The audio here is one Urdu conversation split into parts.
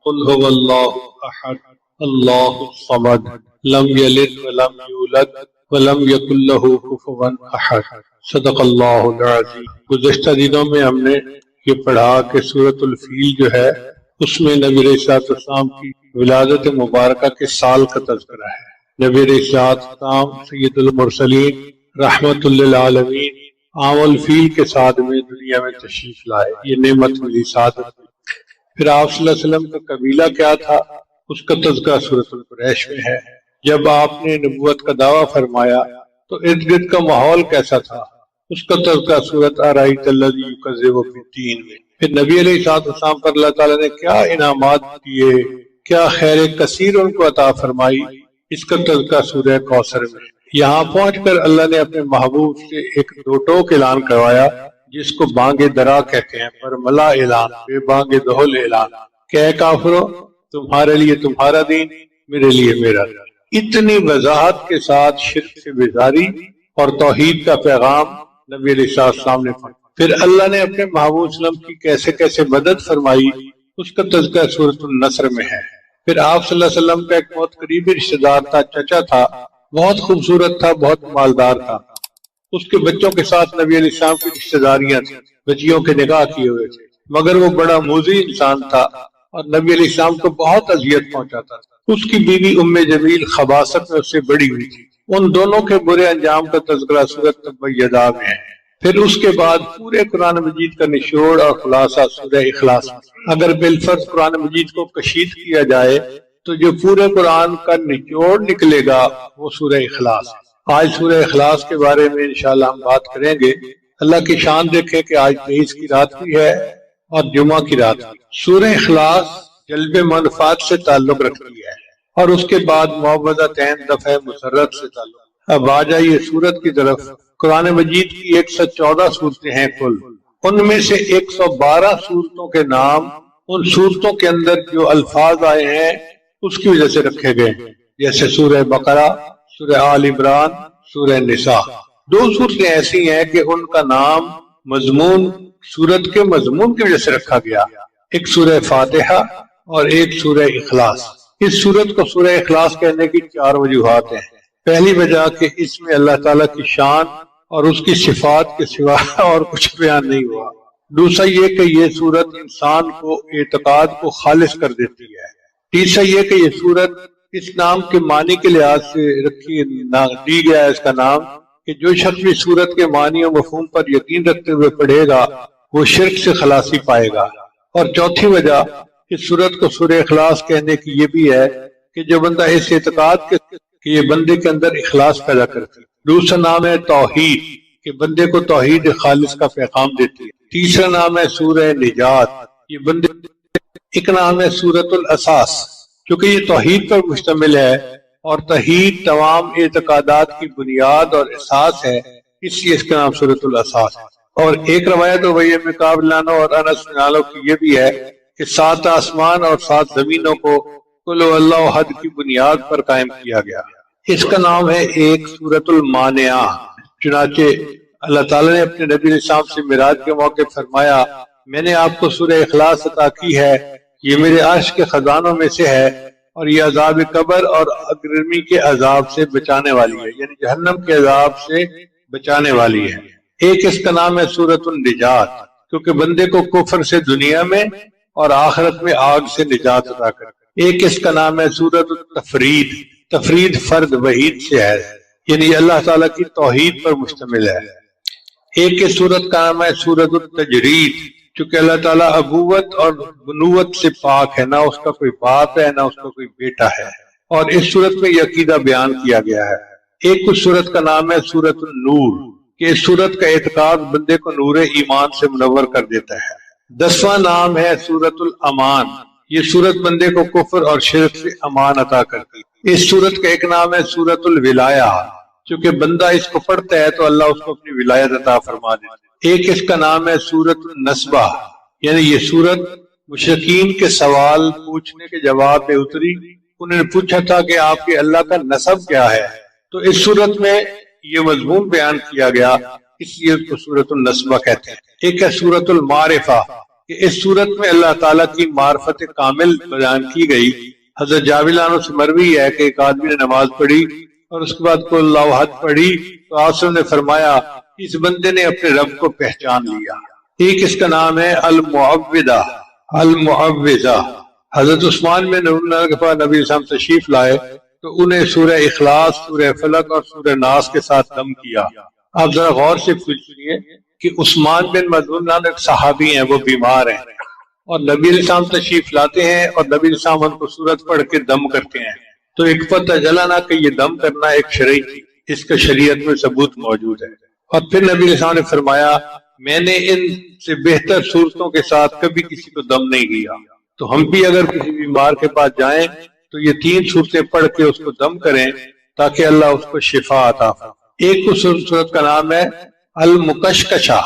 قل هو اللہ احد اللہ الصمد لم یلد ولم یولد ولم یکن لہ کفوا احد۔ صدق اللہ العظیم۔ گزشتہ دنوں میں ہم نے یہ پڑھا کہ سورۃ الفیل جو ہے اس میں نبی علیہ الصلوۃ والسلام کی ولادت مبارکہ کے سال کا تذکرہ ہے۔ نبی علیہ الصلوۃ والسلام سید المرسلین رحمت للعالمین عام الفیل کے ساتھ میں دنیا میں تشریف لائے، یہ نعمت ملی، سعادت ملی۔ پھر آپ صلی اللہ علیہ وسلم کا قبیلہ کیا تھا اس کا تذکرہ سورۃ القریش میں ہے۔ جب آپ نے نبوت کا دعویٰ فرمایا تو ارد گرد کا ماحول کیسا تھا اس کا تذکرہ سورۃ ارأیت الذی یکذب بالدین میں۔ پھر نبی علیہ الصلوۃ والسلام پر اللہ تعالیٰ نے کیا انعامات کیے، کیا خیر کثیر ان کو عطا فرمائی، اس کا تذکرہ سورہ کوثر میں۔ یہاں پہنچ کر اللہ نے اپنے محبوب سے ایک دو ٹوک اعلان کروایا جس کو بانگ درا کہتے ہیں، برملا اعلان، بے بانگ دہل اعلان کہ اے کافرو تمہارے لیے تمہارا دین، میرے لیے میرا دین۔ اتنی وضاحت کے ساتھ شرک سے بیزاری اور توحید کا پیغام نبی علیہ السلام نے پڑھا۔ پھر اللہ نے اپنے محبوب صلی اللہ علیہ وسلم کی کیسے کیسے مدد فرمائی اس کا تذکرہ سورۃ النصر میں ہے۔ پھر آپ صلی اللہ علیہ وسلم کا ایک بہت قریبی رشتہ دار تھا، چچا تھا، بہت خوبصورت تھا، بہت مالدار تھا۔ اس کے بچوں کے ساتھ نبی علیہ السلام کی رشتہ داریاں تھیں، بچیوں کے نکاح کیے ہوئے تھے، مگر وہ بڑا موذی انسان تھا اور نبی علیہ السلام کو بہت اذیت پہنچاتا تھا۔ اس کی بیوی ام جمیل خباثت میں اس سے بڑی ہوئی تھی۔ ان دونوں کے برے انجام کا تذکرہ سورۃ تبت یدا میں ہے۔ پھر اس کے بعد پورے قرآن مجید کا نچوڑ اور خلاصہ سورہ اخلاص میں۔ اگر بالفرض قرآن مجید کو کشید کیا جائے تو جو پورے قرآن کا نچوڑ نکلے گا وہ سورہ اخلاص ہے۔ آج سورہ اخلاص کے بارے میں انشاءاللہ ہم بات کریں گے۔ اللہ کی شان دیکھیں کہ آج 23 کی رات بھی ہے اور جمعہ کی رات بھی۔ سورہ اخلاص جلب منفعت سے تعلق رکھتی ہے اور اس کے بعد معوذتین دفع مسرت سے تعلق۔ اب آ جائیے سورت کی طرف۔ قرآن مجید کی 114 صورتیں ہیں کل، ان میں سے 112 صورتوں کے نام ان صورتوں کے اندر جو الفاظ آئے ہیں اس کی وجہ سے رکھے گئے، جیسے سورہ بقرہ، سورہ آل عمران، سورہ نساء۔ دو صورتیں ایسی ہیں کہ ان کا نام مضمون سورت کے مضمون کی وجہ سے رکھا گیا، ایک سورہ فاتحہ اور ایک سورہ اخلاص۔ اس سورت کو سورہ اخلاص کہنے کی 4 وجوہات ہیں۔ پہلی وجہ کہ اس میں اللہ تعالیٰ کی شان اور اس کی صفات کے سوا اور کچھ بیان نہیں ہوا۔ دوسرا یہ کہ یہ سورت انسان کو اعتقاد کو خالص کر دیتی ہے۔ تیسرا یہ کہ یہ سورت اس نام کے معنی کے لحاظ سے دی گیا ہے اس کا نام کہ جو شخص بھی سورت کے معنی و مفہوم پر یقین رکھتے ہوئے پڑھے گا وہ شرک سے خلاصی پائے گا۔ اور چوتھی وجہ اس سورت کو سورہ اخلاص کہنے کی یہ بھی ہے کہ جو بندہ اس اعتقاد کے کہ یہ بندے کے اندر اخلاص پیدا کرتی ہے۔ دوسرا نام ہے توحید کہ بندے کو توحید خالص کا پیغام دیتی ہے۔ تیسرا نام ہے سورہ نجات، یہ بندے ایک نام ہے سورۃ الاساس کیونکہ یہ توحید پر مشتمل ہے اور توحید تمام اعتقادات کی بنیاد اور اساس ہے، اس لیے اس کا نام سورۃ الاساس ہے۔ اور ایک روایت ابی بن کعب اور انس بن مالک کی یہ بھی ہے کہ 7 آسمان اور 7 زمینوں کو قل هو اللہ احد کی بنیاد پر قائم کیا گیا۔ اس کا نام ہے ایک سورۃ المانعہ۔ چنانچہ اللہ تعالیٰ نے اپنے نبی علیہ السلام سے معراج کے موقع فرمایا میں نے آپ کو سورہ اخلاص عطا کی ہے، یہ میرے عرش کے خزانوں میں سے ہے اور یہ عذاب قبر اور اگرمی کے عذاب سے بچانے والی ہے، یعنی جہنم کے عذاب سے بچانے والی ہے۔ ایک اس کا نام ہے سورۃ النجات کیونکہ بندے کو کفر سے دنیا میں اور آخرت میں آگ سے نجات عطا کر۔ ایک اس کا نام ہے سورۃ التفرید، تفرید فرد وحید سے ہے، یعنی اللہ تعالیٰ کی توحید پر مشتمل ہے۔ ایک اس سورت کا نام ہے سورۃ التجرید چونکہ اللہ تعالیٰ ابوت اور بنوت سے پاک ہے، نہ اس کا کوئی باپ ہے نہ اس کا کوئی بیٹا ہے، اور اس سورت میں یہ عقیدہ بیان کیا گیا ہے۔ ایک اس سورت کا نام ہے سورۃ النور کہ اس سورت کا اعتقاد بندے کو نور ایمان سے منور کر دیتا ہے۔ 10واں نام ہے سورۃ الامان، یہ سورت بندے کو کفر اور شرک سے امان عطا کرتی ہے۔ اس سورت کا ایک نام ہے سورۃ الولایہ چونکہ بندہ اس کو پڑھتا ہے تو اللہ اس کو اپنی ولایت عطا فرما دیتا ہے۔ ایک اس کا نام ہے سورۃ النسبہ، یعنی یہ سورت مشرکین کے سوال پوچھنے کے جواب میں اتری۔ انہوں نے پوچھا تھا کہ آپ کے اللہ کا نسب کیا ہے، تو اس سورت میں یہ مضمون بیان کیا گیا، اس لیے اس کو سورۃ النسبہ کہتے ہیں۔ ایک ہے سورۃ المعرفہ، کہ اس صورت میں اللہ تعالیٰ کی معرفت کامل بیان کی گئی۔ حضرت جابر عنہ سے مروی ہے کہ ایک آدمی نے نماز پڑھی اور اس کے بعد قل اللہ احد پڑھی تو آپ نے فرمایا اس بندے نے اپنے رب کو پہچان لیا۔ ایک اس کا نام ہے المعوذہ، المعوذہ۔ حضرت عثمان بن عفان کے پاس نبی صلی اللہ علیہ وسلم تشریف لائے تو انہیں سورہ اخلاص، سورہ فلق اور سورہ ناس کے ساتھ دم کیا۔ آپ ذرا غور سے سنیے کہ عثمان بن مظعون ایک صحابی ہیں، وہ بیمار ہیں اور نبی علیہ السلام تشریف لاتے ہیں اور نبی علیہ السلام ان کو سورت پڑھ کے دم کرتے ہیں، تو ایک پتہ چلا نا کہ یہ دم کرنا ایک شرعی چیز، اس کا شریعت میں ثبوت موجود ہے۔ اور پھر نبی علیہ السلام نے فرمایا میں نے ان سے بہتر صورتوں کے ساتھ کبھی کسی کو دم نہیں کیا، تو ہم بھی اگر کسی بیمار کے پاس جائیں تو یہ 3 صورتیں پڑھ کے اس کو دم کریں تاکہ اللہ اس کو شفا عطا فرمائے۔ ایک صورت کا نام ہے المکشکشہ۔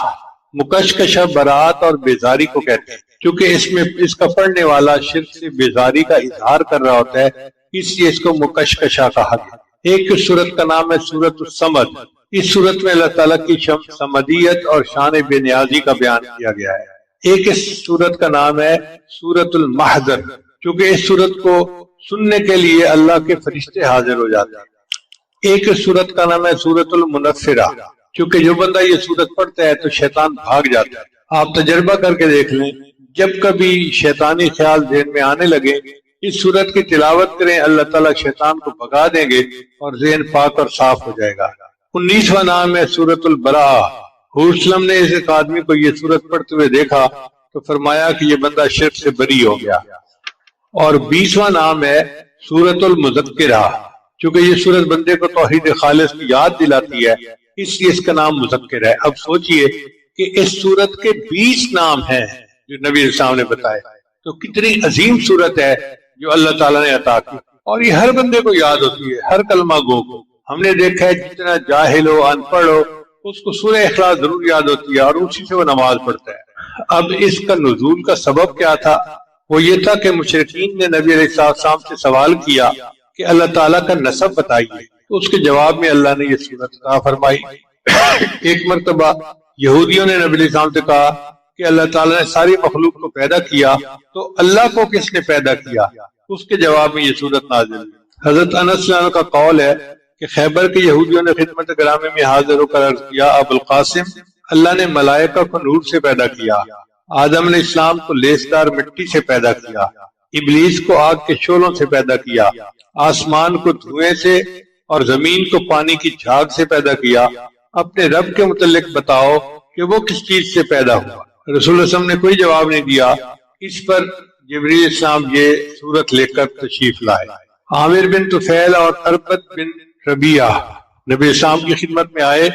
مکشکشہ برات اور بیزاری کو کہتے ہیں، کیونکہ اس کا پڑھنے والا شرک سے بیزاری کا اظہار کر رہا ہوتا ہے، اس لیے اس کو مکشکشہ کہا گیا۔ ایک صورت کا نام ہے سورۃ الصمد۔ اس صورت میں اللہ تعالیٰ کی صمدیت اور شان بے نیازی کا بیان کیا گیا ہے۔ ایک اس صورت کا نام ہے سورۃ المحضر، کیونکہ اس صورت کو سننے کے لیے اللہ کے فرشتے حاضر ہو جاتے ہیں۔ ایک صورت کا نام ہے سورۃ المنفرہ، کیونکہ جو بندہ یہ صورت پڑھتا ہے تو شیطان بھاگ جاتا ہے۔ آپ تجربہ کر کے دیکھ لیں، جب کبھی شیطانی خیال ذہن میں آنے لگے اس صورت کی تلاوت کریں، اللہ تعالیٰ شیطان کو بھگا دیں گے اور ذہن پاک اور صاف ہو جائے گا۔ 19واں نام ہے سورۃ البراءہ۔ حضور صلی اللہ علیہ وسلم نے ایک آدمی کو یہ صورت پڑھتے ہوئے دیکھا تو فرمایا کہ یہ بندہ شرک سے بری ہو گیا۔ اور 20واں نام ہے سورۃ المذکرہ، چونکہ یہ صورت بندے کو توحید خالص کی یاد دلاتی ہے، اس لیے اس کا نام مذکر ہے۔ اب سوچئے کہ اس صورت کے 20 نام ہیں جو نبی علیہ السلام نے بتائے، تو کتنی عظیم صورت ہے جو اللہ تعالیٰ نے عطا کی، اور یہ ہر بندے کو یاد ہوتی ہے، ہر کلمہ گو کو۔ ہم نے دیکھا ہے جتنا جاہل ہو، ان پڑھ ہو، اس کو سورہ اخلاص ضرور یاد ہوتی ہے اور اسی سے وہ نماز پڑھتا ہے۔ اب اس کا نزول کا سبب کیا تھا؟ وہ یہ تھا کہ مشرکین نے نبی علیہ السلام سے سوال کیا کہ اللہ تعالیٰ کا نسب بتائیے، تو اس کے جواب میں اللہ نے یہ صورت عطا فرمائی۔ ایک مرتبہ یہودیوں نے نبی علیہ السلام سے کہا کہ اللہ تعالیٰ نے ساری مخلوق کو پیدا کیا، تو اللہ کو کس نے پیدا کیا؟ اس کے جواب میں یہ صورت نازل ہوئی۔ حضرت انس رضی اللہ عنہ کا قول ہے کہ خیبر کے یہودیوں نے خدمت گرامی میں حاضر ہو کر عرض کیا، ابو القاسم، اللہ نے ملائکہ کو نور سے پیدا کیا، آدم علیہ السلام کو لیسدار مٹی سے پیدا کیا، ابلیس کو آگ کے شعلوں سے پیدا کیا، آسمان کو دھوئیں سے اور زمین کو پانی کی جھاگ سے پیدا کیا، اپنے رب کے متعلق بتاؤ کہ وہ کس چیز سے پیدا ہوا؟ رسول اللہ صلی اللہ علیہ وسلم نے کوئی جواب نہیں دیا۔ اس پر جبریل علیہ السلام یہ صورت لے کر تشریف لائے۔ عامر بن طفیل اور اربت بن ربیعہ نبی السلام کی خدمت میں آئے۔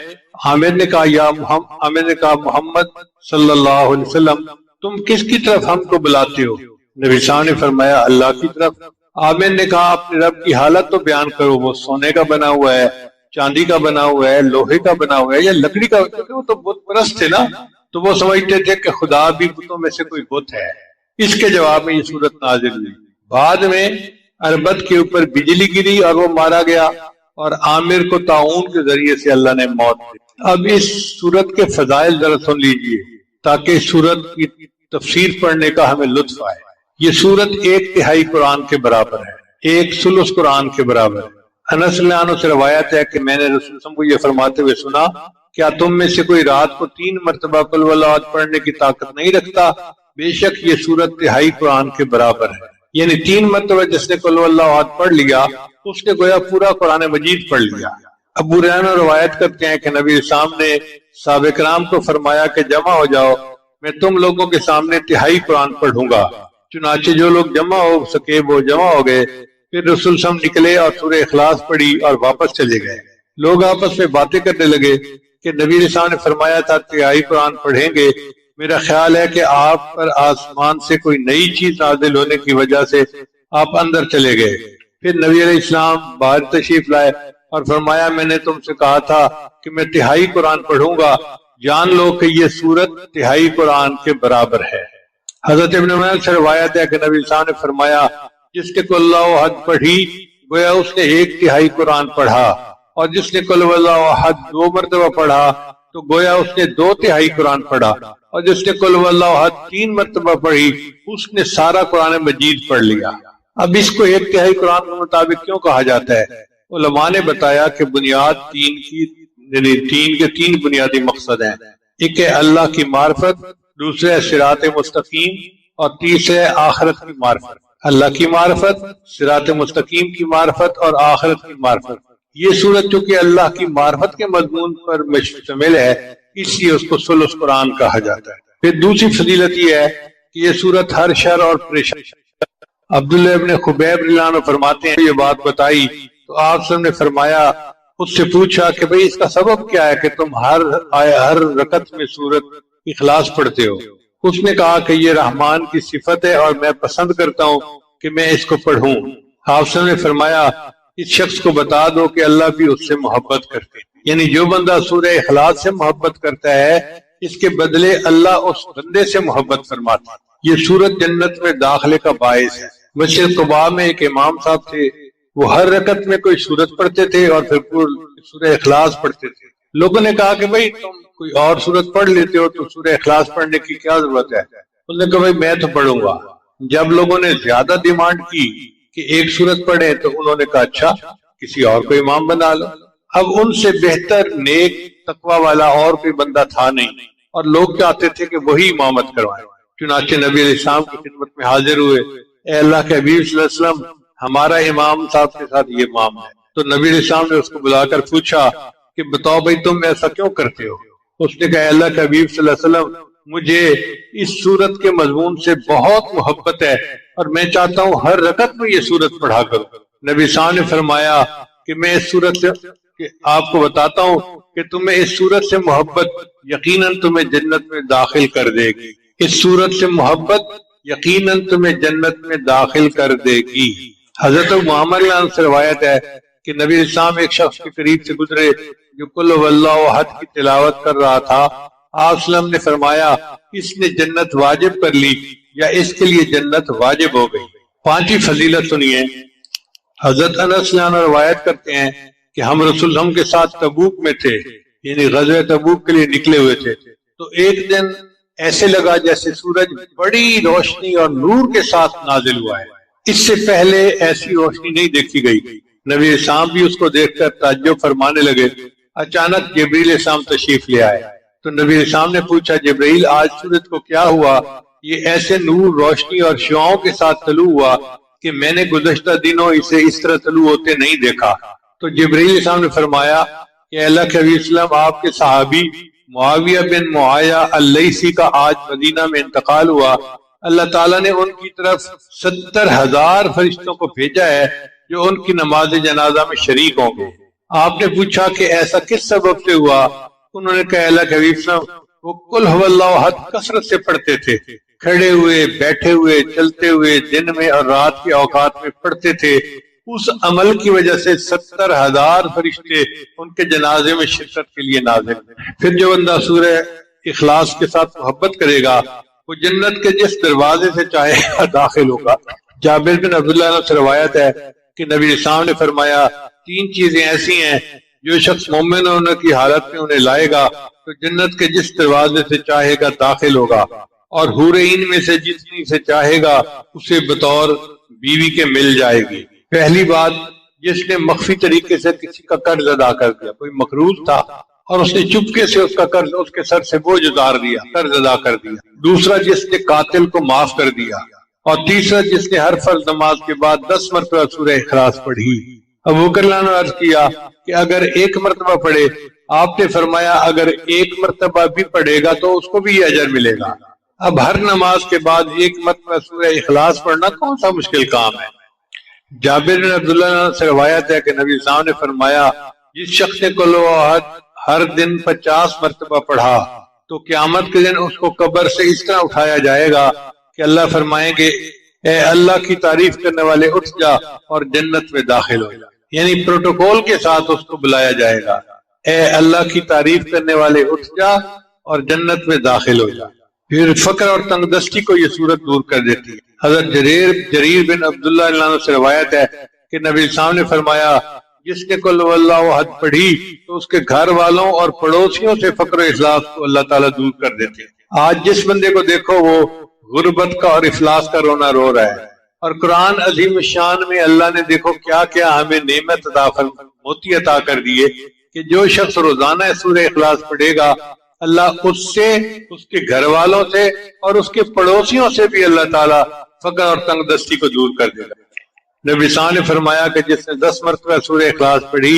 عامر نے کہا محمد صلی اللہ علیہ وسلم، تم کس کی طرف ہم کو بلاتے ہو؟ نبی السلام نے فرمایا اللہ کی طرف۔ عامر نے کہا اپنے رب کی حالت تو بیان کرو، وہ سونے کا بنا ہوا ہے، چاندی کا بنا ہوا ہے، لوہے کا بنا ہوا ہے یا لکڑی کا؟ کیونکہ وہ تو بت پرست تھے نا، تو وہ سمجھتے تھے کہ خدا بھی بتوں میں سے کوئی بت ہے۔ اس کے جواب میں یہ صورت نازل ہوئی۔ بعد میں اربت کے اوپر بجلی گری اور وہ مارا گیا، اور عامر کو طاعون کے ذریعے سے اللہ نے موت دی۔ اب اس صورت کے فضائل ذرا سن لیجئے تاکہ صورت کی تفسیر پڑھنے کا ہمیں لطف آئے۔ یہ صورت 1/3 قرآن کے برابر ہے، 1/3 قرآن کے برابر ہے۔ انس رضی اللہ عنہ سے روایت ہے کہ میں نے رسول اللہ صلی اللہ علیہ وسلم کو یہ فرماتے ہوئے سنا، کیا تم میں سے کوئی رات کو 3 مرتبہ قل هو الله احد پڑھنے کی طاقت نہیں رکھتا؟ بے شک یہ صورت 1/3 قرآن کے برابر ہے، یعنی 3 مرتبہ جس نے قل هو الله احد پڑھ لیا اس نے گویا پورا قرآن مجید پڑھ لیا۔ ابو ہریرہ روایت کرتے ہیں کہ نبی اسلام نے صحابہ کرام کو فرمایا کہ جمع ہو جاؤ، میں تم لوگوں کے سامنے 1/3 قرآن پڑھوں گا۔ چنانچہ جو لوگ جمع ہو سکے وہ جمع ہو گئے۔ پھر رسول صلی اللہ علیہ وسلم نکلے اور سورہ اخلاص پڑھی اور واپس چلے گئے۔ لوگ آپس میں باتیں کرنے لگے کہ نبی علیہ السلام نے فرمایا تھا 1/3 قرآن پڑھیں گے، میرا خیال ہے کہ آپ پر آسمان سے کوئی نئی چیز نازل ہونے کی وجہ سے آپ اندر چلے گئے۔ پھر نبی علیہ السلام باہر تشریف لائے اور فرمایا میں نے تم سے کہا تھا کہ میں 1/3 قرآن پڑھوں گا، جان لو کہ یہ سورت 1/3 قرآن کے برابر ہے۔ حضرت ابن عمر سے روایت ہے کہ نبی صلی اللہ علیہ وسلم نے فرمایا جس نے قل اللہ احد پڑھی گویا اس نے 1/3 قرآن پڑھا، اور جس نے قل اللہ احد 2 مرتبہ پڑھا تو گویا اس نے 2/3 قرآن پڑھا، اور جس نے قل هو اللہ احد 3 مرتبہ پڑھی اس نے سارا قرآن مجید پڑھ لیا۔ اب اس کو 1/3 قرآن کے مطابق کیوں کہا جاتا ہے؟ علماء نے بتایا کہ بنیاد تین کے 3 بنیادی مقصد ہیں۔ ایک ہے اللہ کی معرفت، دوسرے ہے صراط مستقیم، اور تیسرے ہے آخرت کی معرفت۔ اللہ کی معرفت، صراط مستقیم کی معرفت اور آخرت کی معرفت۔ یہ سورت چونکہ اللہ کی معرفت کے مضمون پر مشتمل ہے اس لیے اس کو ثلث قرآن کہا جاتا ہے۔ پھر دوسری فضیلت یہ ہے کہ یہ سورت ہر شر اور پریشانی، عبداللہ ابن خبیب رضی اللہ عنہ فرماتے ہیں، یہ بات بتائی تو آپ صلی اللہ علیہ وسلم نے فرمایا، اس سے پوچھا کہ بھئی اس کا سبب کیا ہے کہ تم ہر رکعت میں سورت اخلاص پڑھتے ہو؟ اس نے کہا کہ یہ رحمان کی صفت ہے اور میں پسند کرتا ہوں کہ میں اس کو پڑھوں۔ آپ صلی اللہ علیہ وسلم نے فرمایا، اس شخص کو بتا دو کہ اللہ بھی اس سے محبت کرتے ہیں، یعنی جو بندہ سورہ اخلاص سے محبت کرتا ہے اس کے بدلے اللہ اس بندے سے محبت فرماتا ہے۔ یہ سورت جنت میں داخلے کا باعث ہے۔ مسجد قباء میں ایک امام صاحب تھے، وہ ہر رکعت میں کوئی سورت پڑھتے تھے اور پھر سورہ اخلاص پڑھتے تھے۔ لوگوں نے کہا کہ بھئی تم کوئی اور سورت پڑھ لیتے ہو تو سورہ اخلاص پڑھنے کی کیا ضرورت ہے؟ انہوں نے کہا بھئی میں تو پڑھوں گا۔ جب لوگوں نے زیادہ ڈیمانڈ کی کہ ایک سورت پڑھے تو انہوں نے کہا اچھا کسی اور کو امام بنا لو۔ اب ان سے بہتر نیک تقوی والا اور کوئی بندہ تھا نہیں اور لوگ چاہتے تھے کہ وہی امامت کروائیں۔ چنانچہ نبی علیہ السلام کی خدمت میں حاضر ہوئے، اے اللہ کے حبیب صلی اللہ علیہ وسلم ہمارا امام صاحب کے ساتھ یہ امام ہے۔ تو نبی علیہ السلام نے اس کو بلا کر پوچھا کہ بتاؤ بھائی تم ایسا کیوں کرتے ہو؟ اس نے کہا اے اللہ کے حبیب صلی اللہ علیہ وسلم مجھے اس سورت کے مضمون سے بہت محبت ہے اور میں چاہتا ہوں ہر رکعت میں یہ سورت پڑھا کروں۔ نبی صاحب نے فرمایا کہ میں اس سورت سے کہ آپ کو بتاتا ہوں کہ تمہیں اس سورت سے محبت یقیناً تمہیں جنت میں داخل کر دے گی۔ اس سورت سے محبت یقیناً تمہیں جنت میں داخل کر دے گی۔ حضرت محمد علیہ السلام سے روایت ہے کہ نبی اسلام ایک شخص کے قریب سے گزرے جو قل هو اللہ احد کی تلاوت کر رہا تھا۔ آپ صلی اللہ علیہ وسلم نے فرمایا اس نے جنت واجب کر لی یا اس کے لیے جنت واجب ہو گئی۔ 5ویں فضیلت سنیے۔ حضرت انس رضی اللہ عنہ روایت کرتے ہیں کہ ہم رسول اللہ کے ساتھ تبوک میں تھے، یعنی غزوہ تبوک کے لیے نکلے ہوئے تھے، تو ایک دن ایسے لگا جیسے سورج بڑی روشنی اور نور کے ساتھ نازل ہوا ہے، اس سے پہلے ایسی روشنی نہیں دیکھی گئی۔ نبی اسلام بھی اس کو دیکھ کر تعجب فرمانے لگے۔ اچانک جبریل اسلام تشریف لے آئے تو نبی اسلام نے پوچھا جبریل آج سورج کو کیا ہوا؟ یہ ایسے نور روشنی اور شعاؤں کے ساتھ طلوع ہوا کہ میں نے گزشتہ دنوں اسے اس طرح طلوع ہوتے نہیں دیکھا۔ تو جبریل اسلام نے فرمایا کہ اللہ کے حبیب وسلم آپ کے صحابی معاویہ بن معاویہ اللیثی کا آج مدینہ میں انتقال ہوا، اللہ تعالیٰ نے ان کی طرف 70,000 فرشتوں کو بھیجا ہے جو ان کی نماز جنازہ میں شریک ہوں گے۔ آپ نے پوچھا کہ ایسا کس سبب سے ہوا؟ انہوں نے کہا اللہ کے حبیب صلی اللہ علیہ وسلم وہ قل هو اللہ احد کثرت سے پڑھتے تھے، کھڑے ہوئے، بیٹھے ہوئے، چلتے ہوئے، دن میں اور رات کے اوقات میں پڑھتے تھے۔ اس عمل کی وجہ سے 70,000 فرشتے ان کے جنازے میں شرکت کے لیے نازل۔ پھر جو بندہ سورہ اخلاص کے ساتھ محبت کرے گا وہ جنت کے جس دروازے سے چاہے گا داخل ہوگا۔ جابر بن عبداللہ سے روایت ہے کہ نبی اسلام نے فرمایا 3 چیزیں ایسی ہیں جو شخص مومن ہونے کی حالت میں انہیں لائے گا تو جنت کے جس دروازے سے چاہے گا داخل ہوگا اور حورین میں سے جتنی سے چاہے گا اسے بطور بیوی کے مل جائے گی۔ پہلی بات، جس نے مخفی طریقے سے کسی کا قرض ادا کر دیا، کوئی مقروض تھا اور اس نے چپکے سے اس کا قرض اس کے سر سے بوجھ اتار دیا، قرض ادا کر دیا۔ دوسرا، جس نے قاتل کو معاف کر دیا، اور تیسرا جس نے ہر فرض نماز کے بعد 10 مرتبہ سورہ اخلاص پڑھی۔ ابو بکر نے عرض کیا کہ اگر 1 مرتبہ پڑھے، آپ نے فرمایا اگر 1 مرتبہ بھی پڑھے گا تو اس کو بھی یہ اجر ملے گا۔ اب ہر نماز کے بعد 1 مرتبہ سورہ اخلاص پڑھنا کون سا مشکل کام ہے؟ جابر بن عبداللہ سے روایت ہے کہ نبی صلی اللہ علیہ وسلم نے فرمایا جس شخص نے قل هو احد ہر دن 50 مرتبہ پڑھا تو قیامت کے دن اس کو قبر سے اس طرح اٹھایا جائے گا کہ اللہ فرمائیں گے اے اللہ کی تعریف کرنے والے اٹھ جا اور جنت میں داخل ہو جا، یعنی پروٹوکول کے ساتھ اس کو بلایا جائے گا، اے اللہ کی تعریف کرنے والے اٹھ جا اور جنت میں داخل ہو جا۔ پھر فقر اور تنگ دستی کو یہ صورت دور کر دیتی ہے۔ حضرت جریر بن عبداللہ عنہ سے روایت ہے کہ نبی صاحب نے فرمایا جس نے قل هو اللہ احد پڑھی تو اس کے گھر والوں اور پڑوسیوں سے فقر و افلاس کو اللہ تعالیٰ دور کر دیتے ہیں۔ آج جس بندے کو دیکھو وہ غربت کا اور افلاس کا رونا رو رہا ہے، اور قرآن عظیم الشان میں اللہ نے دیکھو کیا کیا ہمیں نعمت موتی عطا کر دیے کہ جو شخص روزانہ سورہ اخلاص پڑھے گا اللہ اس سے، اس کے گھر والوں سے اور اس کے پڑوسیوں سے بھی اللہ تعالیٰ فقر اور تنگ دستی کو دور کر دے گا۔ نبی صاحب نے فرمایا کہ جس نے 10 مرتبہ سورہ اخلاص پڑھی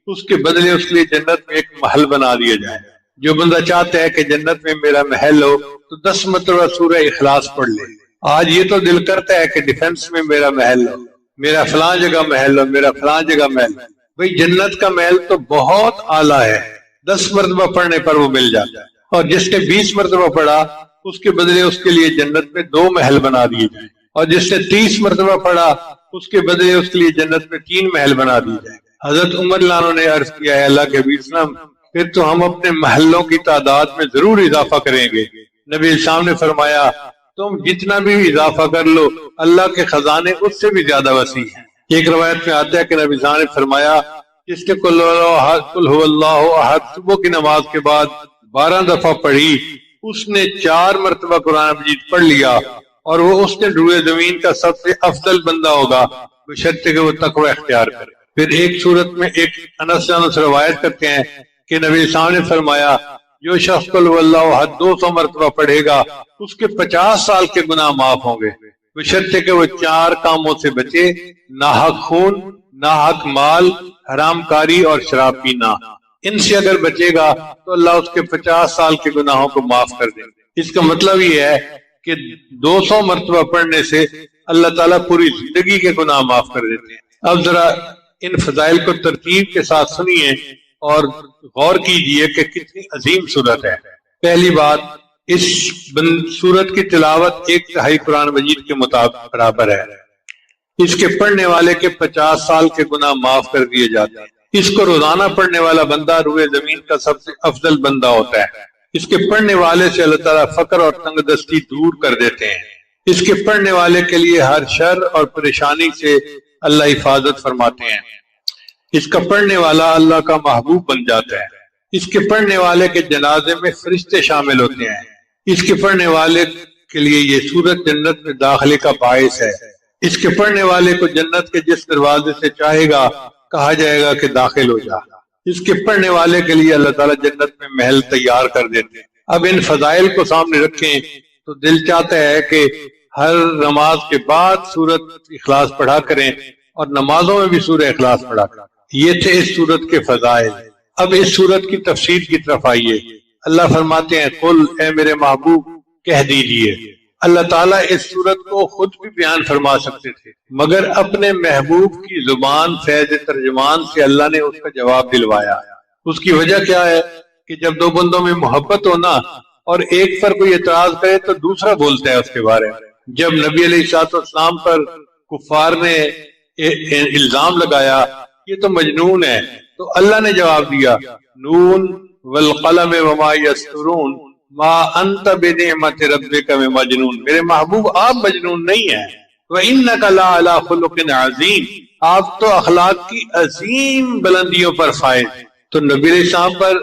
اس کے بدلے اس کے لیے جنت میں ایک محل بنا دیا جائے۔ جو بندہ چاہتا ہے کہ جنت میں میرا محل ہو تو 10 مرتبہ سورہ اخلاص پڑھ لے۔ آج یہ تو دل کرتا ہے کہ ڈیفنس میں میرا محل ہو، میرا فلاں جگہ محل ہو، میرا فلاں جگہ محل ہو۔ بھئی جنت کا محل تو بہت اعلیٰ ہے، 10 مرتبہ پڑھنے پر وہ مل جاتا ہے، اور جس نے 20 مرتبہ پڑھا اس کے بدلے اس کے لیے جنت میں 2 محل بنا دیے جائیں، اور جس نے 30 مرتبہ پڑھا اس کے بدلے اس کے لیے جنت میں 3 محل بنا دیے جائیں۔ حضرت عمر لانو نے عرض کیا ہے اللہ کے حبیب صلی اللہ علیہ وسلم پھر تو ہم اپنے محلوں کی تعداد میں ضرور اضافہ کریں گے۔ نبی اسلام نے فرمایا تم جتنا بھی اضافہ کر لو اللہ کے خزانے اس سے بھی زیادہ وسیع ہیں۔ ایک روایت میں آتا ہے کہ نبی صاحب نے فرمایا جس نے قل هو اللہ احد صبح کی نماز کے بعد 12 دفعہ پڑھی اس نے 4 مرتبہ قرآن مجید پڑھ لیا اور وہ اس نے روئے زمین کا سب سے افضل بندہ ہوگا بشرطے کہ وہ تقوی اختیار کرے۔ پھر ایک صورت میں ایک انس روایت کرتے ہیں کہ نبی صاحب نے فرمایا جو شخص قل هو اللہ احد 200 مرتبہ پڑھے گا اس کے 50 سال کے گناہ معاف ہوں گے بشرطے کہ وہ 4 کاموں سے بچے، ناحق خون، ناحق مال، حرام کاری اور شراب پینا۔ ان سے اگر بچے گا تو اللہ اس کے 50 سال کے گناہوں کو معاف کر دیں گے۔ اس کا مطلب یہ ہے کہ 200 مرتبہ پڑھنے سے اللہ تعالیٰ پوری زندگی کے گناہ معاف کر دیتے ہیں۔ اب ذرا ان فضائل کو ترتیب کے ساتھ سنیے اور غور کیجئے کہ کتنی عظیم صورت ہے۔ پہلی بات، اس سورت کی تلاوت 1/3 قرآن مجید کے مطابق برابر ہے۔ اس کے پڑھنے والے کے 50 سال کے گناہ معاف کر دیے جاتے ہیں۔ اس کو روزانہ پڑھنے والا بندہ روئے زمین کا سب سے افضل بندہ ہوتا ہے۔ اس کے پڑھنے والے سے اللہ تعالیٰ فقر اور تنگ دستی دور کر دیتے ہیں۔ اس کے پڑھنے والے کے لیے ہر شر اور پریشانی سے اللہ حفاظت فرماتے ہیں۔ اس کا پڑھنے والا اللہ کا محبوب بن جاتا ہے۔ اس کے پڑھنے والے کے جنازے میں فرشتے شامل ہوتے ہیں۔ اس کے پڑھنے والے کے لیے یہ سورت جنت میں داخلے کا باعث ہے۔ اس کے پڑھنے والے کو جنت کے جس دروازے سے چاہے گا کہا جائے گا کہ داخل ہو جا۔ اس کے پڑھنے والے کے لیے اللہ تعالیٰ جنت میں محل تیار کر دیتے ہیں۔ اب ان فضائل کو سامنے رکھیں تو دل چاہتا ہے کہ ہر نماز کے بعد سورت اخلاص پڑھا کریں اور نمازوں میں بھی سورہ اخلاص پڑھا کریں۔ یہ تھے اس سورت کے فضائل۔ اب اس سورت کی تفسیر کی طرف آئیے۔ اللہ فرماتے ہیں قل اے میرے محبوب کہہ دیجئے۔ اللہ تعالیٰ اس سورت کو خود بھی بیان فرما سکتے تھے مگر اپنے محبوب کی زبان فیض ترجمان سے اللہ نے اس کا جواب دلوایا۔ اس کی وجہ کیا ہے کہ جب 2 بندوں میں محبت ہونا اور ایک پر کوئی اعتراض کرے تو دوسرا بولتا ہے اس کے بارے میں۔ جب نبی علیہ السلام پر کفار نے الزام لگایا یہ تو مجنون ہے تو اللہ نے جواب دیا نون والقلم وما یسطرون ما انت بنعمت ربک بمجنون، میرے محبوب آپ مجنون نہیں ہیں۔ وانک لعلی خلق عظیم، آپ تو اخلاق کی عظیم بلندیوں پر فائز۔ تو نبی علیہ السلام پر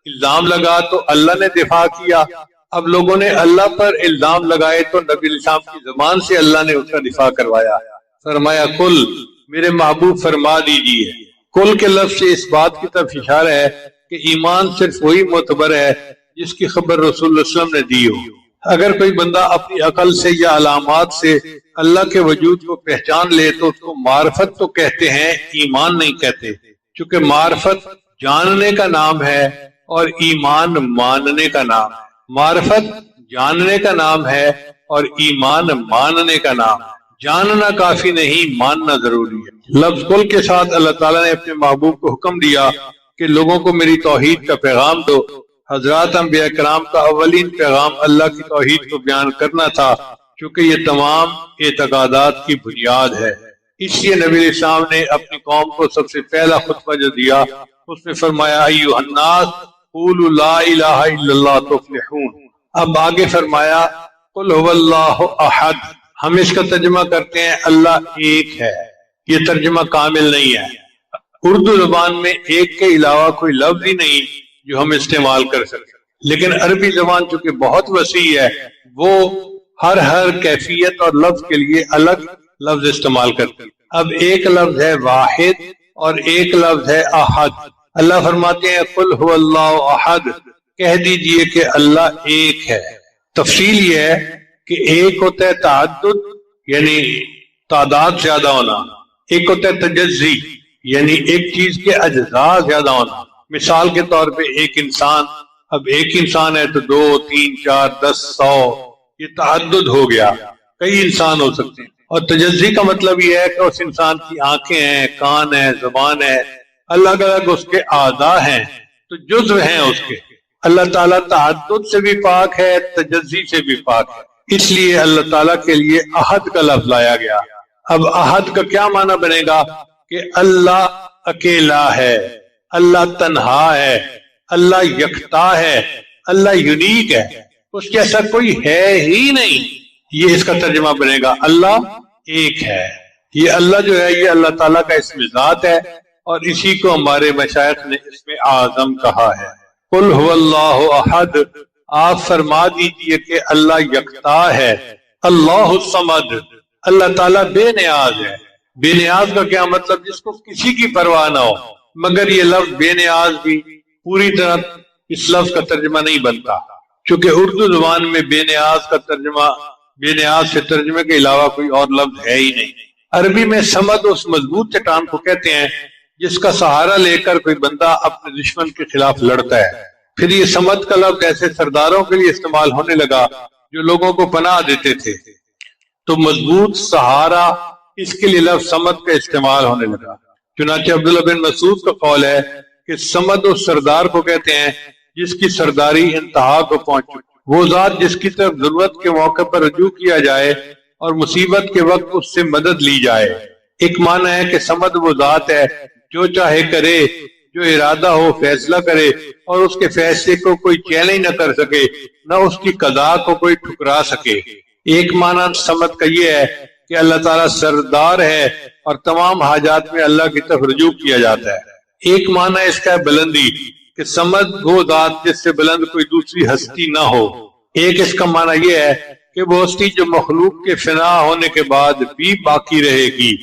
الزام لگا تو اللہ نے دفاع کیا۔ اب لوگوں نے اللہ پر الزام لگائے تو نبی علیہ السلام کی زبان سے اللہ نے اس کا دفاع کروایا۔ فرمایا کل میرے محبوب فرما دیجیے۔ کل کے لفظ سے اس بات کی طرف اشارہ ہے کہ ایمان صرف وہی معتبر ہے جس کی خبر رسول اللہ صلی اللہ علیہ وسلم نے دی ہو۔ اگر کوئی بندہ اپنی عقل سے یا علامات سے اللہ کے وجود کو پہچان لے تو اس کو معرفت تو کہتے ہیں، ایمان نہیں کہتے، چونکہ معرفت جاننے کا نام ہے اور ایمان ماننے کا نام ہے۔ معرفت جاننے کا نام ہے اور ایمان ماننے کا نام ہے۔ جاننا کافی نہیں، ماننا ضروری ہے۔ لفظ کل کے ساتھ اللہ تعالیٰ نے اپنے محبوب کو حکم دیا کہ لوگوں کو میری توحید کا پیغام دو۔ حضرات انبیاء کرام کا اولین پیغام اللہ کی توحید کو بیان کرنا تھا، کیونکہ یہ تمام اعتقادات کی بنیاد ہے۔ اس لیے نبی علیہ السلام نے اپنی قوم کو سب سے پہلا خطبہ جو دیا اس میں فرمایا ایھا الناس قولوا لا الہ الا اللہ تفلحون۔ اب آگے فرمایا قل هو اللہ احد۔ ہم اس کا ترجمہ کرتے ہیں اللہ ایک ہے، یہ ترجمہ کامل نہیں ہے۔ اردو زبان میں ایک کے علاوہ کوئی لفظ ہی نہیں جو ہم استعمال کر سکیں۔ لیکن عربی زبان چونکہ بہت وسیع ہے، وہ ہر کیفیت اور لفظ کے لیے الگ لفظ استعمال کرتی ہے۔ اب ایک لفظ ہے واحد اور ایک لفظ ہے احد۔ اللہ فرماتے ہیں قل هو اللہ احد، کہہ دیجئے کہ اللہ ایک ہے۔ تفصیل یہ ہے کہ ایک ہوتا ہے تعدد یعنی تعداد زیادہ ہونا، ایک ہوتا ہے تجزی یعنی ایک چیز کے اجزاء زیادہ ہونا۔ مثال کے طور پہ ایک انسان، اب ایک انسان ہے تو 2 3 4 10 100، یہ تعدد ہو گیا، کئی انسان ہو سکتے ہیں۔ اور تجزی کا مطلب یہ ہے کہ اس انسان کی آنکھیں ہیں، کان ہے، زبان ہے، الگ الگ اس کے اعضاء ہیں تو جزو ہیں اس کے۔ اللہ تعالیٰ تعدد سے بھی پاک ہے، تجزی سے بھی پاک ہے، اس لیے اللہ تعالیٰ کے لیے احد کا لفظ لایا گیا۔ اب احد کا کیا معنی بنے گا کہ اللہ اکیلا ہے، اللہ تنہا ہے، اللہ یکتا ہے، اللہ یونیک ہے، اس جیسا کوئی ہے ہی نہیں، یہ اس کا ترجمہ بنے گا۔ اللہ ایک ہے، یہ اللہ جو ہے یہ اللہ تعالیٰ کا اسم ذات ہے اور اسی کو ہمارے مشائخ نے اسم اعظم کہا ہے۔ قل هو اللہ احد، آپ فرما دیجئے کہ اللہ یکتا ہے۔ اللہ الصمد، اللہ تعالیٰ بے نیاز ہے۔ بے نیاز کا کیا مطلب؟ جس کو کسی کی پرواہ نہ ہو، مگر یہ لفظ بے نیاز بھی پوری طرح اس لفظ کا ترجمہ نہیں بنتا، چونکہ اردو زبان میں بے نیاز کا ترجمہ، بے نیاز سے ترجمے کے علاوہ کوئی اور لفظ ہے ہی نہیں۔ عربی میں صمد اس مضبوط چٹان کو کہتے ہیں جس کا سہارا لے کر کوئی بندہ اپنے دشمن کے خلاف لڑتا ہے۔ پھر یہ صمد کا لفظ ایسے سرداروں کے لیے استعمال ہونے لگا جو لوگوں کو پناہ دیتے تھے، تو مضبوط سہارا اس کے لیے لفظ صمد کا استعمال ہونے لگا۔ چنانچہ عبداللہ بن مسعود کا قول ہے کہ صمد اس سردار کو کہتے ہیں جس کی سرداری انتہا کو پہنچ چکی، وہ ذات جس کی طرف ضرورت کے موقع پر رجوع کیا جائے اور مصیبت کے وقت اس سے مدد لی جائے۔ ایک معنی ہے کہ صمد وہ ذات ہے جو چاہے کرے، جو ارادہ ہو فیصلہ کرے اور اس کے فیصلے کو کوئی چیلنج نہ کر سکے، نہ اس کی قضاء کو کوئی ٹھکرا سکے۔ ایک معنی صمد کا یہ ہے کہ اللہ تعالیٰ سردار ہے اور تمام حاجات میں اللہ کی طرف رجوع کیا جاتا ہے۔ ایک معنی اس کا ہے بلندی، کہ سمد وہ ذات جس سے بلند کوئی دوسری ہستی نہ ہو۔ ایک اس کا معنی یہ ہے کہ وہ ہستی جو مخلوق کے فنا ہونے کے بعد بھی باقی رہے گی،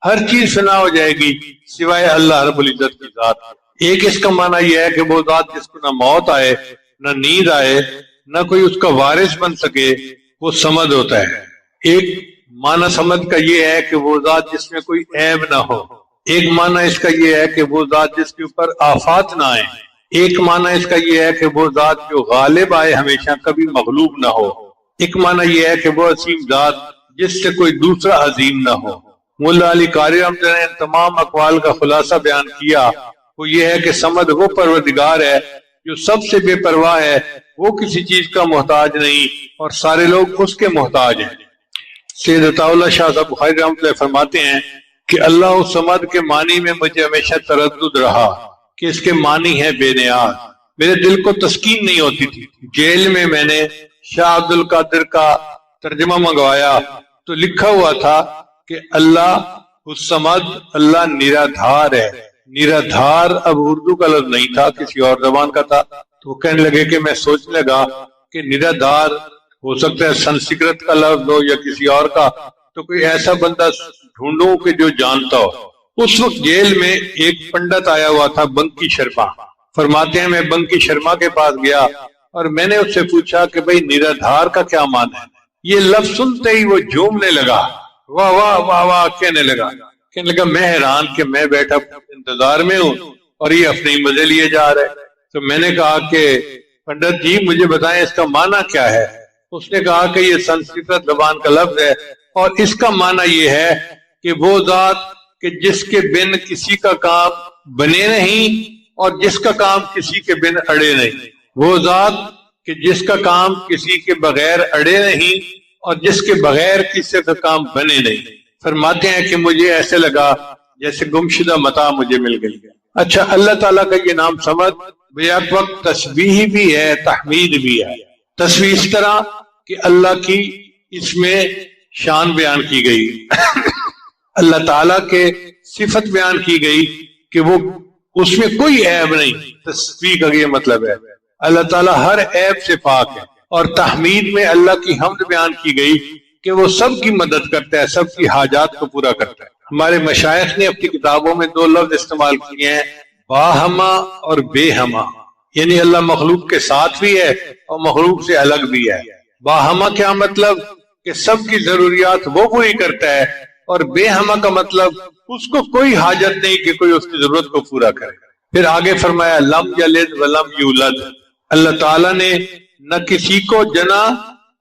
ہر چیز فنا ہو جائے گی سوائے اللہ رب العزت کی ذات۔ ایک اس کا معنی یہ ہے کہ وہ ذات جس کو نہ موت آئے، نہ نیند آئے، نہ کوئی اس کا وارث بن سکے، وہ سمد ہوتا ہے۔ ایک معنی سمد کا یہ ہے کہ وہ ذات جس میں کوئی عیب نہ ہو۔ ایک معنی اس کا یہ ہے کہ وہ ذات جس کے اوپر آفات نہ آئے۔ ایک معنی اس کا یہ ہے کہ وہ ذات جو غالب آئے ہمیشہ، کبھی مغلوب نہ ہو۔ ایک معنی یہ ہے کہ وہ عظیم ذات جس سے کوئی دوسرا عظیم نہ ہو۔ مولا علی قاری رحمۃ اللہ نے ان تمام اقوال کا خلاصہ بیان کیا، وہ یہ ہے کہ سمد وہ پروردگار ہے جو سب سے بے پرواہ ہے، وہ کسی چیز کا محتاج نہیں اور سارے لوگ اس کے محتاج ہیں۔ سید عطا اللہ شاہ صاحب بخاری رحمۃ اللہ فرماتے ہیں کہ اللہ الصمد کے معنی میں مجھے ہمیشہ تردد رہا کہ اس کے معنی ہے بے نیاز۔ میرے دل کو تسکین نہیں ہوتی تھی۔ جیل میں میں نے شاہ عبد القادر کا ترجمہ منگوایا تو لکھا ہوا تھا کہ اللہ الصمد، اللہ نرادھار ہے۔ نرادھار اب اردو کا لفظ نہیں تھا، کسی اور زبان کا تھا، تو وہ کہنے لگے کہ میں سوچنے لگا کہ نرادھار ہو سکتا ہے سنسکرت کا لفظ ہو یا کسی اور کا، تو کوئی ایسا بندہ ڈھونڈوں کہ جو جانتا ہو۔ اس وقت جیل میں ایک پنڈت آیا ہوا تھا، بنکی شرما۔ فرماتے ہیں میں بنکی شرما کے پاس گیا اور میں نے اس سے پوچھا کہ بھئی نرادھار کا کیا معنی ہے؟ یہ لفظ سنتے ہی وہ جھومنے لگا، واہ واہ واہ واہ کہنے لگا میں حیران کہ میں بیٹھا انتظار میں ہوں اور یہ اپنے ہی مزے لیے جا رہے۔ تو میں نے کہا کہ پنڈت جی مجھے بتائیں اس کا معنی کیا ہے؟ اس نے کہا کہ یہ سنسکرت زبان کا لفظ ہے اور اس کا معنی یہ ہے کہ وہ ذات کہ جس کے بن کسی کا کام بنے نہیں اور جس کا کام کسی کے بن اڑے نہیں، وہ ذات کہ جس کا کام کسی کے بغیر اڑے نہیں اور جس کے بغیر کسی کا کام بنے نہیں۔ فرماتے ہیں کہ مجھے ایسے لگا جیسے گمشدہ متاع مجھے مل گئی۔ اچھا، اللہ تعالیٰ کا یہ نام سمد بیک وقت تسبیح بھی ہے، تحمید بھی ہے۔ تسبیح اس طرح کہ اللہ کی اس میں شان بیان کی گئی، اللہ تعالیٰ کے صفت بیان کی گئی کہ وہ اس میں کوئی عیب نہیں، تسبیح کا یہ مطلب ہے۔ اللہ تعالیٰ ہر عیب سے پاک ہے، اور تحمید میں اللہ کی حمد بیان کی گئی کہ وہ سب کی مدد کرتا ہے، سب کی حاجات کو پورا کرتا ہے۔ ہمارے مشائخ نے اپنی کتابوں میں دو لفظ استعمال کیے ہیں، باہما اور بے ہما، یعنی اللہ مخلوق کے ساتھ بھی ہے اور مخلوق سے الگ بھی ہے۔ باہما کیا مطلب کہ سب کی ضروریات وہ پوری کرتا ہے، اور بے ہما کا مطلب اس کو کوئی حاجت نہیں کہ کوئی اس کی ضرورت کو پورا کرے۔ پھر آگے فرمایا لم یلد ولم یولد، اللہ تعالیٰ نے نہ کسی کو جنا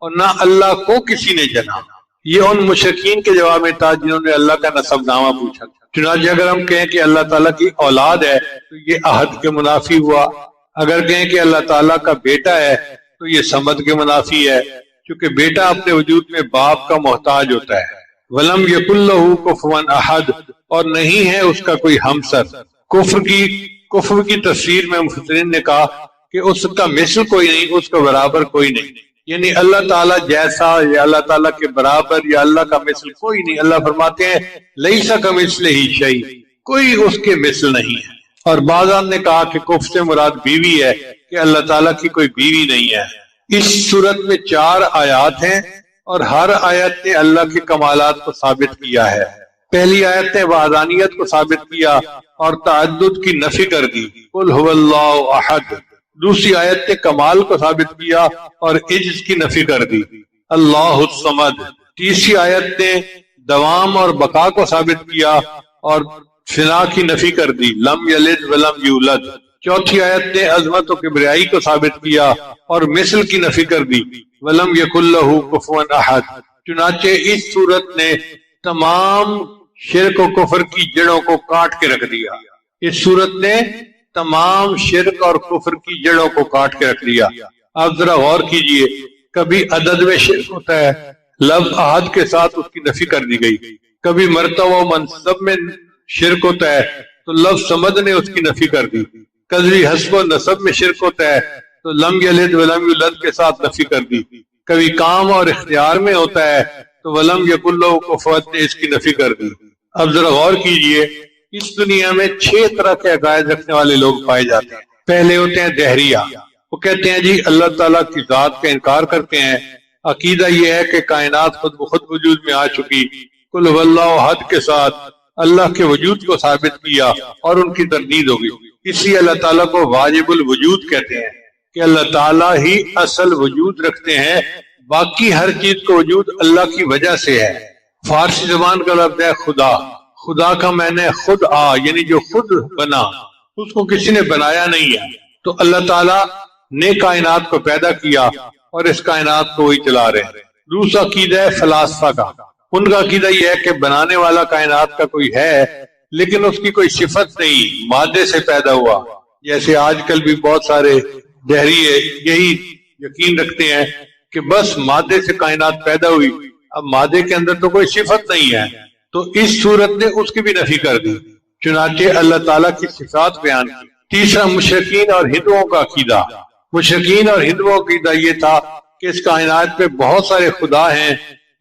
اور نہ اللہ کو کسی نے جنا۔ یہ ان مشرکین کے جواب میں تھا جنہوں نے اللہ کا نسب نامہ پوچھا۔ چنانچہ اگر ہم کہیں کہ اللہ تعالیٰ کی اولاد ہے تو یہ عہد کے منافی ہوا، اگر کہیں کہ اللہ تعالیٰ کا بیٹا ہے تو یہ صمد کے منافی ہے، کیونکہ بیٹا اپنے وجود میں باپ کا محتاج ہوتا ہے۔ ولم یکن لہ کفوا احد، اور نہیں ہے اس کا کوئی ہمسر۔ کفر کی تفسیر میں مفسرین نے کہا کہ اس کا مثل کوئی نہیں، اس کا برابر کوئی نہیں، یعنی اللہ تعالیٰ جیسا یا اللہ تعالیٰ کے برابر یا اللہ کا مثل کوئی نہیں۔ اللہ فرماتے ہیں لیسا کمثلہ شیء، کوئی اس کے مثل نہیں ہے۔ اور بعضوں نے کہا کہ کفر سے مراد بیوی ہے، کہ اللہ تعالیٰ کی کوئی بیوی نہیں ہے۔ اس صورت میں 4 آیات ہیں، اور ہر آیت نے اللہ کے کمالات کو ثابت کیا ہے۔ پہلی آیت نے وحدانیت کو ثابت کیا اور تعدد کی نفی کر دی، قل هو اللہ احد۔ دوسری آیت نے کمال کو ثابت کیا اور عجز کی نفی کر دی، اللہ الصمد۔ تیسری آیت نے دوام اور بقا کو ثابت کیا اور فنا کی نفی کر دی، لم یلد ولم یولد۔ چوتھی آیت نے عظمت و کبریائی کو ثابت کیا اور مثل کی نفی کر دی، ولم یکن لہ کفوا احد۔ چنانچہ اس صورت نے تمام شرک و کفر کی جڑوں کو کاٹ کے رکھ دیا۔ اس صورت نے تمام شرک اور کفر کی جڑوں کو کاٹ کے رکھ دیا۔ آپ ذرا غور کیجئے، کبھی عدد میں شرک ہوتا ہے، لفظ احد کے ساتھ اس کی نفی کر دی گئی، کبھی مرتبہ و منصب میں شرک ہوتا ہے تو لفظ صمد نے اس کی نفی کر دی، کبھی حسب و نسب میں شرک ہوتا ہے تو لم یلد ولم یولد کے ساتھ نفی کر دی، کبھی کام اور اختیار میں ہوتا ہے تو ولم یکن لہ کفوا نے اس کی نفی کر دی۔ اب ذرا غور کیجئے، اس دنیا میں 6 طرح کے عقائد رکھنے والے لوگ پائے جاتے ہیں۔ پہلے ہوتے ہیں دہریہ، وہ کہتے ہیں جی اللہ تعالیٰ کی ذات کا انکار کرتے ہیں، عقیدہ یہ ہے کہ کائنات خود بخود وجود میں آ چکی، قل هو اللہ احد کے ساتھ اللہ کے وجود کو ثابت کیا اور ان کی تردید ہوگی۔ اس لیے اللہ تعالیٰ کو واجب الوجود کہتے ہیں کہ اللہ تعالیٰ ہی اصل وجود رکھتے ہیں، باقی ہر چیز کو وجود اللہ کی وجہ سے ہے۔ فارسی زبان کا لفظ ہے خدا، خدا کا معنی خود آ، یعنی جو خود بنا، اس کو کسی نے بنایا نہیں ہے۔ تو اللہ تعالیٰ نے کائنات کو پیدا کیا اور اس کائنات کو وہی چلا رہے ہیں۔ دوسرا عقیدہ ہے فلاسفہ کا، ان کا عقیدہ یہ ہے کہ بنانے والا کائنات کا کوئی ہے لیکن اس کی کوئی صفت نہیں، مادے سے پیدا ہوا۔ جیسے آج کل بھی بہت سارے دہریے یہی یقین رکھتے ہیں کہ بس مادے سے کائنات پیدا ہوئی، اب مادے کے اندر تو کوئی صفت نہیں ہے، تو اس صورت نے اس کی بھی نفی کر دی، چنانچہ اللہ تعالیٰ کی صفات بیان کی۔ تیسرا مشرکین اور ہندوؤں کا عقیدہ، مشرکین اور ہندوؤں کا عقیدہ یہ تھا کہ اس کائنات میں بہت سارے خدا ہیں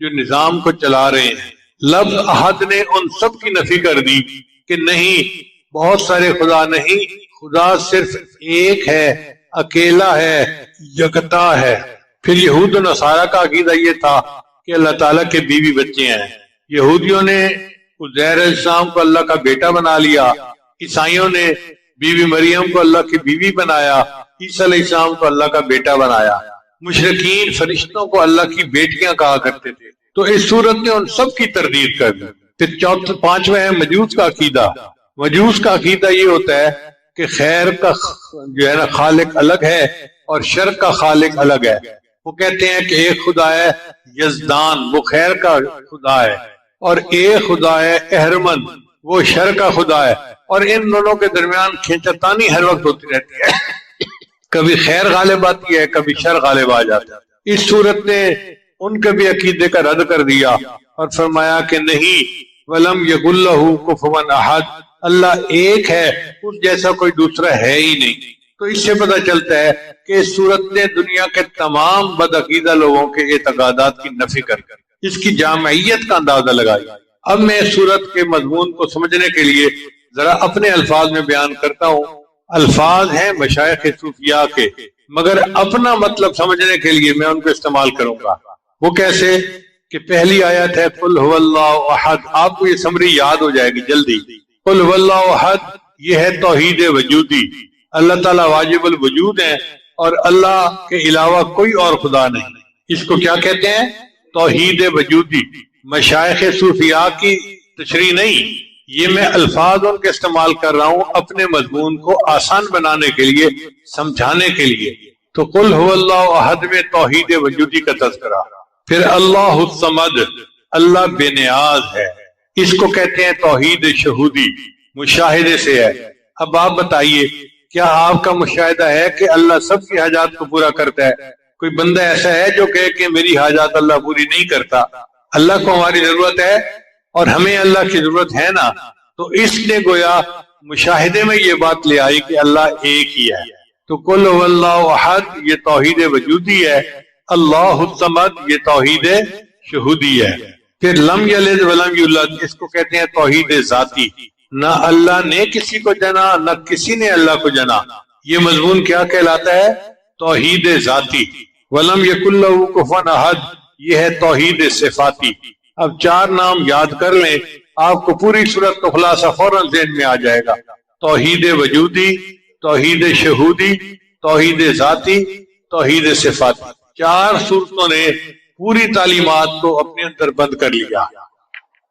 جو نظام کو چلا رہے ہیں۔ لفظ احد نے ان سب کی نفی کر دی کہ نہیں، بہت سارے خدا نہیں، خدا صرف ایک ہے، اکیلا ہے، یکتا ہے۔ پھر یہود و نصارہ کا عقیدہ یہ تھا کہ اللہ تعالیٰ کے بیوی بچے ہیں۔ یہودیوں نے عزیر علیہ السلام کو اللہ کا بیٹا بنا لیا، عیسائیوں نے بی بی مریم کو اللہ کی بیوی بنایا، عیسیٰ علیہ السلام کو اللہ کا بیٹا بنایا۔ مشرکین فرشتوں کو اللہ کی بیٹیاں کہا کرتے تھے، تو اس صورت نے ان سب کی تردید کر دی۔ پھر پانچواں ہے مجوس کا عقیدہ۔ مجوس کا عقیدہ یہ ہوتا ہے کہ خیر کا جو ہے نا خالق الگ ہے اور شر کا خالق الگ ہے۔ وہ کہتے ہیں کہ ایک خدا ہے یزدان، وہ خیر کا خدا ہے، اور ایک خدا ہے اہرمن، وہ شر کا خدا ہے، اور ان دونوں کے درمیان کھینچتانی ہر وقت ہوتی رہتی ہے، کبھی خیر غالب آتی ہے، کبھی شر غالب آ جاتا ہے۔ اس صورت نے ان کے بھی عقیدے کا رد کر دیا اور فرمایا کہ نہیں، ولم یکن لہ کفوا احد، اللہ ایک ہے، اس جیسا کوئی دوسرا ہے ہی نہیں۔ تو اس سے پتہ چلتا ہے کہ اس صورت نے دنیا کے تمام بدعقیدہ لوگوں کے اعتقادات کی نفی کر اس کی جامعیت کا اندازہ لگایا۔ اب میں اس صورت کے مضمون کو سمجھنے کے لیے ذرا اپنے الفاظ میں بیان کرتا ہوں۔ الفاظ ہیں مشائخ صوفیاء کے، مگر اپنا مطلب سمجھنے کے لیے میں ان کو استعمال کروں گا۔ وہ کیسے کہ پہلی آیت ہے قل هو اللہ احد، آپ کو یہ سمری یاد ہو جائے گی جلدی۔ قل هو اللہ احد یہ ہے توحید وجودی، اللہ تعالیٰ واجب الوجود ہے اور اللہ کے علاوہ کوئی اور خدا نہیں۔ اس کو کیا کہتے ہیں؟ توحید وجودی۔ مشائخ صوفیاء کی تشریح نہیں، یہ میں الفاظ ان کے استعمال کر رہا ہوں اپنے مضمون کو آسان بنانے کے لیے، سمجھانے کے لیے۔ تو قل هو اللہ احد میں توحید وجودی کا تذکرہ، پھر اللہ الصمد، اللہ بے نیاز ہے، اس کو کہتے ہیں توحید شہودی، مشاہدے سے ہے۔ اب آپ بتائیے کیا آپ کا مشاہدہ ہے کہ اللہ سب کی حاجات کو پورا کرتا ہے؟ کوئی بندہ ایسا ہے جو کہے کہ میری حاجات اللہ پوری نہیں کرتا؟ اللہ کو ہماری ضرورت ہے اور ہمیں اللہ کی ضرورت ہے نا، تو اس نے گویا مشاہدے میں یہ بات لے آئی کہ اللہ ایک ہی ہے۔ تو قل هو اللہ احد یہ توحید وجودی ہے، اللہ الصمد یہ توحید شہودی ہے۔ پھر لم یلد ولم یولد، اس کو کہتے ہیں توحید ذاتی، نہ اللہ نے کسی کو جنا نہ کسی نے اللہ کو جنا، یہ مضمون کیا کہلاتا ہے؟ توحید ذاتی۔ ولم یکن لہ کفوا احد یہ ہے توحید صفاتی۔ اب چار نام یاد کر لیں، آپ کو پوری صورت کا خلاصہ فوراً ذہن میں آ جائے گا۔ توحید وجودی، توحید شہودی، توحید ذاتی، توحید صفاتی، چار صورتوں نے پوری تعلیمات کو اپنے اندر بند کر لیا۔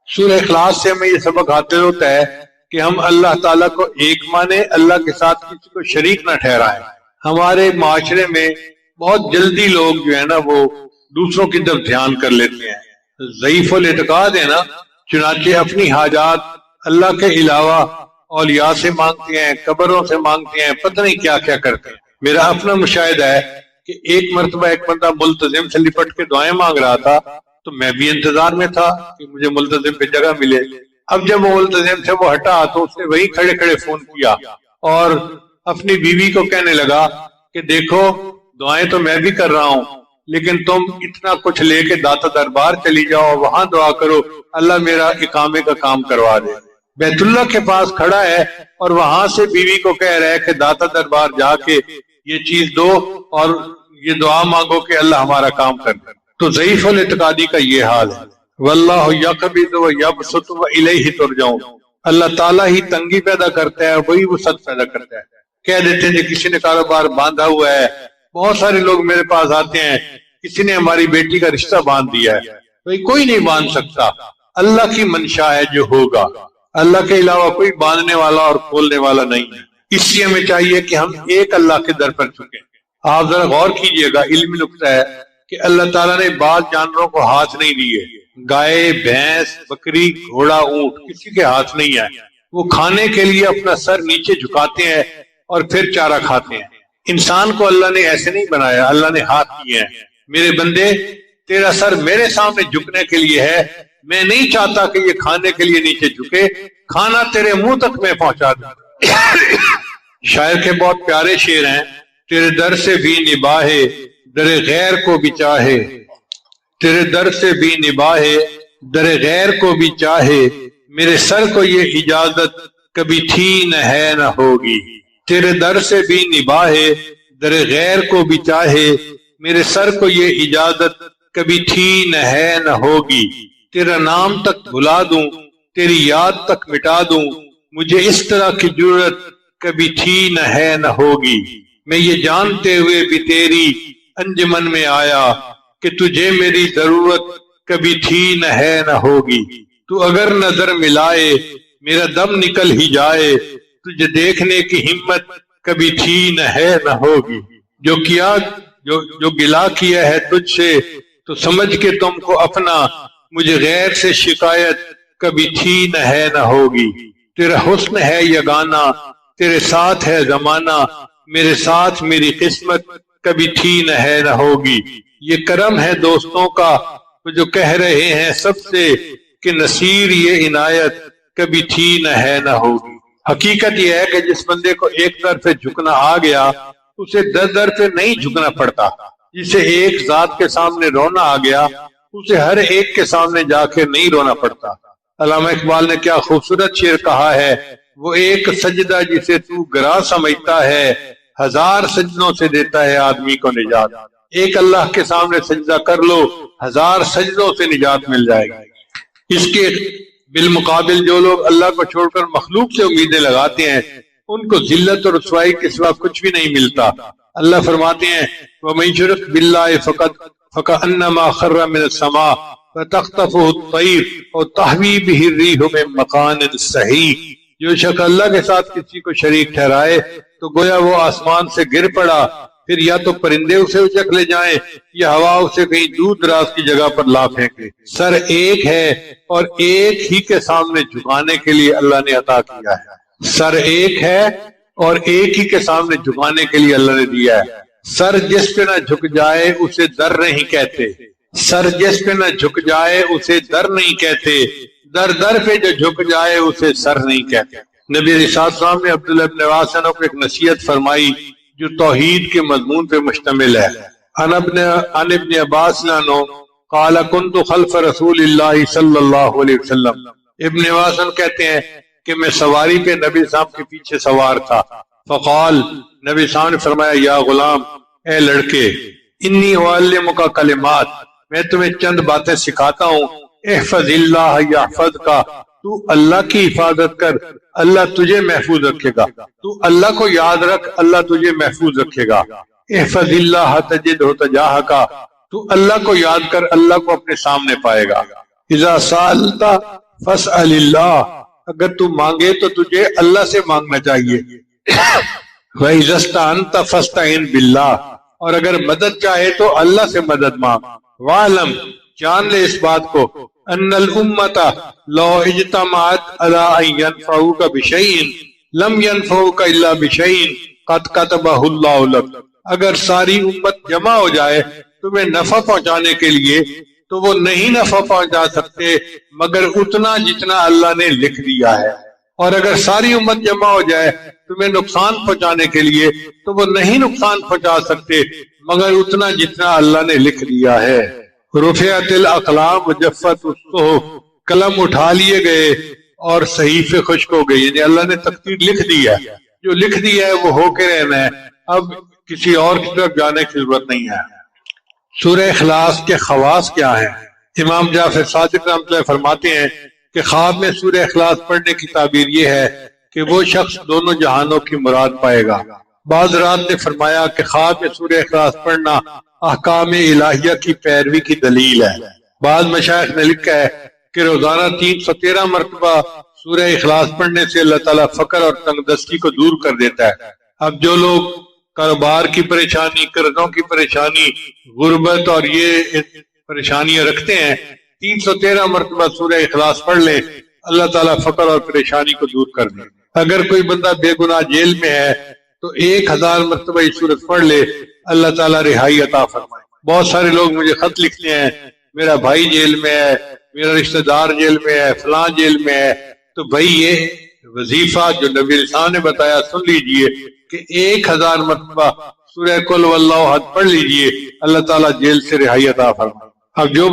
سورہ اخلاص سے ہمیں یہ سبق حاصل ہوتا ہے کہ ہم اللہ تعالیٰ کو ایک مانیں، اللہ کے ساتھ کسی کو شریک نہ ٹھہرائیں۔ ہمارے معاشرے میں بہت جلدی لوگ جو ہے نا وہ دوسروں کی طرف دھیان کر لیتے ہیں، ضعیف الاعتقاد ہے نا، چنانچہ اپنی حاجات اللہ کے علاوہ اولیاء سے مانگتے ہیں، قبروں سے مانگتے ہیں، پتہ نہیں کیا کیا کرتے ہیں۔ میرا اپنا مشاہدہ ہے کہ ایک مرتبہ ایک بندہ ملتزم سے لپٹ کے دعائیں مانگ رہا تھا تو میں بھی انتظار میں تھا کہ مجھے ملتزم پہ جگہ ملے۔ اب جب وہ ملتزم سے وہ ہٹا تو اس نے وہی کھڑے کھڑے فون کیا اور اپنی بیوی کو کہنے لگا کہ دیکھو دعائیں تو میں بھی کر رہا ہوں، لیکن تم اتنا کچھ لے کے داتا دربار چلی جاؤ، وہاں دعا کرو اللہ میرا اقامے کا کام کروا دے۔ بیت اللہ کے پاس کھڑا ہے اور وہاں سے بیوی کو کہہ رہا ہے کہ داتا دربار جا کے یہ چیز دو اور یہ دعا مانگو کہ اللہ ہمارا کام کر دے۔ تو ضعیف الاعتقادی کا یہ حال ہے۔ واللہ یقبض و یبسط و الیہ ترجعون، اللہ تعالیٰ ہی تنگی پیدا کرتا ہے، وہی وسعت پیدا کرتا ہے۔ کہہ دیتے ہیں کہ کسی نے کاروبار باندھا ہوا ہے، بہت سارے لوگ میرے پاس آتے ہیں کسی نے ہماری بیٹی کا رشتہ باندھ دیا ہے، بھائی کوئی نہیں باندھ سکتا، اللہ کی منشا ہے جو ہوگا، اللہ کے علاوہ کوئی باندھنے والا اور کھولنے والا نہیں ہے۔ اس لیے ہمیں چاہیے کہ ہم ایک اللہ کے در پر جھکیں۔ آپ ذرا غور کیجئے گا، علمی نکتہ ہے کہ اللہ تعالیٰ نے بعض جانوروں کو ہاتھ نہیں دیے، گائے، بھینس، بکری، گھوڑا، اونٹ کسی کے ہاتھ نہیں ہے، وہ کھانے کے لیے اپنا سر نیچے جھکاتے ہیں اور پھر چارہ کھاتے ہیں۔ انسان کو اللہ نے ایسے نہیں بنایا، اللہ نے ہاتھ دیے ہیں۔ میرے بندے تیرا سر میرے سامنے جھکنے کے لیے ہے، میں نہیں چاہتا کہ یہ کھانے کے لیے نیچے جھکے، کھانا تیرے منہ تک میں پہنچا دوں۔ شاعر کے بہت پیارے شعر ہیں، تیرے در سے بھی نباہے در غیر کو بھی چاہے، تیرے در سے بھی نباہے در غیر کو بھی چاہے، میرے سر کو یہ اجازت کبھی تھی نہ ہے نہ ہوگی۔ تیرے در سے بھی نباہے در غیر کو بھی چاہے، میرے سر کو یہ اجازت کبھی تھی نہ ہے نہ ہوگی۔ تیرا نام تک بھلا دوں، تیری یاد تک مٹا دوں، مجھے اس طرح کی ضرورت کبھی تھی نہ ہے نہ ہوگی۔ میں یہ جانتے ہوئے بھی تیری انجمن میں آیا کہ تجھے میری ضرورت کبھی تھی نہ ہے نہ ہوگی۔ تو اگر نظر ملائے میرا دم نکل ہی جائے، تجھے دیکھنے کی ہمت کبھی تھی نہ ہے نہ ہوگی۔ جو گلا کیا ہے تجھ سے تو سمجھ کے تم کو اپنا، مجھے غیر سے شکایت کبھی تھی نہ ہے نہ ہوگی۔ تیرا حسن ہے یگانہ، تیرے ساتھ ہے زمانہ، میرے ساتھ میری قسمت کبھی تھی نہ ہے نہ ہوگی۔ یہ کرم ہے دوستوں کا جو کہہ رہے ہیں سب سے کہ نصیر یہ عنایت کبھی تھی نہ ہے نہ ہوگی۔ حقیقت یہ ہے کہ جس بندے کو ایک طرف جھکنا آ گیا اسے در در پہ نہیں جھکنا پڑتا، جسے ایک ذات کے سامنے رونا آ گیا اسے ہر ایک کے سامنے جا کے نہیں رونا پڑتا۔ علامہ اقبال نے کیا خوبصورت شعر کہا ہے، وہ ایک سجدہ جسے تو گراں سمجھتا ہے، 1000 سجدوں سے دیتا ہے آدمی کو نجات۔ ایک اللہ کے سامنے سجدہ کر لو، 1000 سجدوں سے نجات مل جائے گی۔ اس کے بالمقابل جو لوگ اللہ کو چھوڑ کر مخلوق سے امیدیں لگاتے ہیں ان کو ذلت اور رسوائی کے سوا کچھ بھی نہیں ملتا۔ اللہ فرماتے ہیں وَمَن يُشْرِكْ بِاللَّهِ فَكَأَنَّمَا خَرَّ مِنَ السَّمَاءِ فَتَخْطَفُهُ الطَّيْرُ أَوْ تَهْوِي بِهِ الرِّيحُ مِن مَّكَانٍ صَحِيحٍ۔ جو شخص اللہ کے ساتھ کسی کو شریک ٹھہرائے تو گویا وہ آسمان سے گر پڑا، پھر یا تو پرندے اسے اچک لے جائیں یا ہوا اسے کہیں دور دراز کی جگہ پر لا پھینکے۔ سر ایک ہے اور ایک ہی کے سامنے جھکانے کے لیے اللہ نے عطا کیا ہے۔ سر ایک ہے اور ایک ہی کے سامنے جھکانے کے لیے اللہ نے دیا ہے۔ سر جس پہ نہ جھک جائے اسے در نہیں کہتے، سر جس پہ نہ جھک جائے اسے در نہیں کہتے، در در پہ جو جھک جائے اسے سر نہیں کہتے۔ نبی علیہ السلام نے عبداللہ ابن عباس کو ایک نصیحت فرمائی جو توحید کے مضمون پہ مشتمل ہے۔ عن ابن عباس عنہ قال كنت خلف رسول اللہ صلی اللہ علیہ وسلم۔ ابن عباس کہتے ہیں کہ میں سواری پہ نبی صاحب کے پیچھے سوار تھا۔ فقال، نبی صاحب نے فرمایا یا غلام، اے لڑکے، انی اعلمک کلمات، میں تمہیں چند باتیں سکھاتا ہوں۔ احفظ اللہ یحفظک، تو اللہ کی حفاظت کر، اللہ تجھے محفوظ رکھے گا۔ تو اللہ کو یاد رکھ، اللہ تجھے محفوظ رکھے گا۔ احفظ اللہ تجدہ تجاہک، تو اللہ کو یاد کر، اللہ کو اپنے سامنے پائے گا۔ اذا سألت فاسأل اللہ، اگر تو مانگے تو تجھے اللہ سے مانگنا چاہیے۔ وَإِذَا اسْتَعَنْتَ فَاسْتَعِنْ بِاللَّهِ، اور اگر مدد چاہے تو اللہ سے مدد مانگ۔ وَاعْلَمْ، جان لے اس بات کو، ان الامت لو اجتمعت على ان ينفعوك بشيء لم ينفعوك الا بشيء قد كتبه الله لك، اگر ساری امت جمع ہو جائے تمہیں نفع پہنچانے کے لیے تو وہ نہیں نفع پہنچا سکتے مگر اتنا جتنا اللہ نے لکھ دیا ہے، اور اگر ساری امت جمع ہو جائے تمہیں نقصان پہنچانے کے لیے تو وہ نہیں نقصان پہنچا سکتے مگر اتنا جتنا اللہ نے لکھ دیا ہے۔ رفعت الاقلام وجفت الصحف، قلم اٹھا لیے گئے اور صحیفے خشک ہو گئے، یعنی اللہ نے تقدیر لکھ دی ہے، جو لکھ دیا ہے وہ ہو کے رہنا ہے، اب کسی اور کی طرف جانے کی ضرورت نہیں ہے۔ سورہ اخلاص کے خواص کیا ہیں؟ امام جعفر صادق رحمۃ اللہ فرماتے ہیں کہ خواب میں سورہ اخلاص پڑھنے کی تعبیر یہ ہے کہ وہ شخص دونوں جہانوں کی مراد پائے گا۔ بعض رات نے فرمایا کہ خواب میں سورہ اخلاص پڑھنا احکام الہیہ کی پیروی کی دلیل ہے۔ بعض مشائخ نے لکھا ہے کہ روزانہ 313 مرتبہ سورہ اخلاص پڑھنے سے اللہ تعالیٰ فقر اور تنگ دستی کو دور کر دیتا ہے۔ اب جو لوگ کاروبار کی پریشانی، قرضوں کی پریشانی، غربت اور یہ پریشانیاں رکھتے ہیں، 313 مرتبہ سورہ اخلاص پڑھ لیں، اللہ تعالیٰ فقر اور پریشانی کو دور کر دے۔ اگر کوئی بندہ بے گناہ جیل میں ہے تو 1000 مرتبہ یہ سورت پڑھ لے، اللہ تعالیٰ رہائی عطا فرمائے۔ بہت سارے لوگ مجھے خط لکھتے ہیں میرا بھائی جیل میں ہے، میرا رشتہ دار جیل میں ہے، فلاں جیل میں ہے، تو بھائی یہ وظیفہ جو نبی علیہ السلام نے بتایا سن لیجئے کہ 1000 مرتبہ سورہ قل واللہ احد پڑھ لیجئے، اللہ تعالیٰ جیل سے رہائی عطا فرمائے۔ اب جو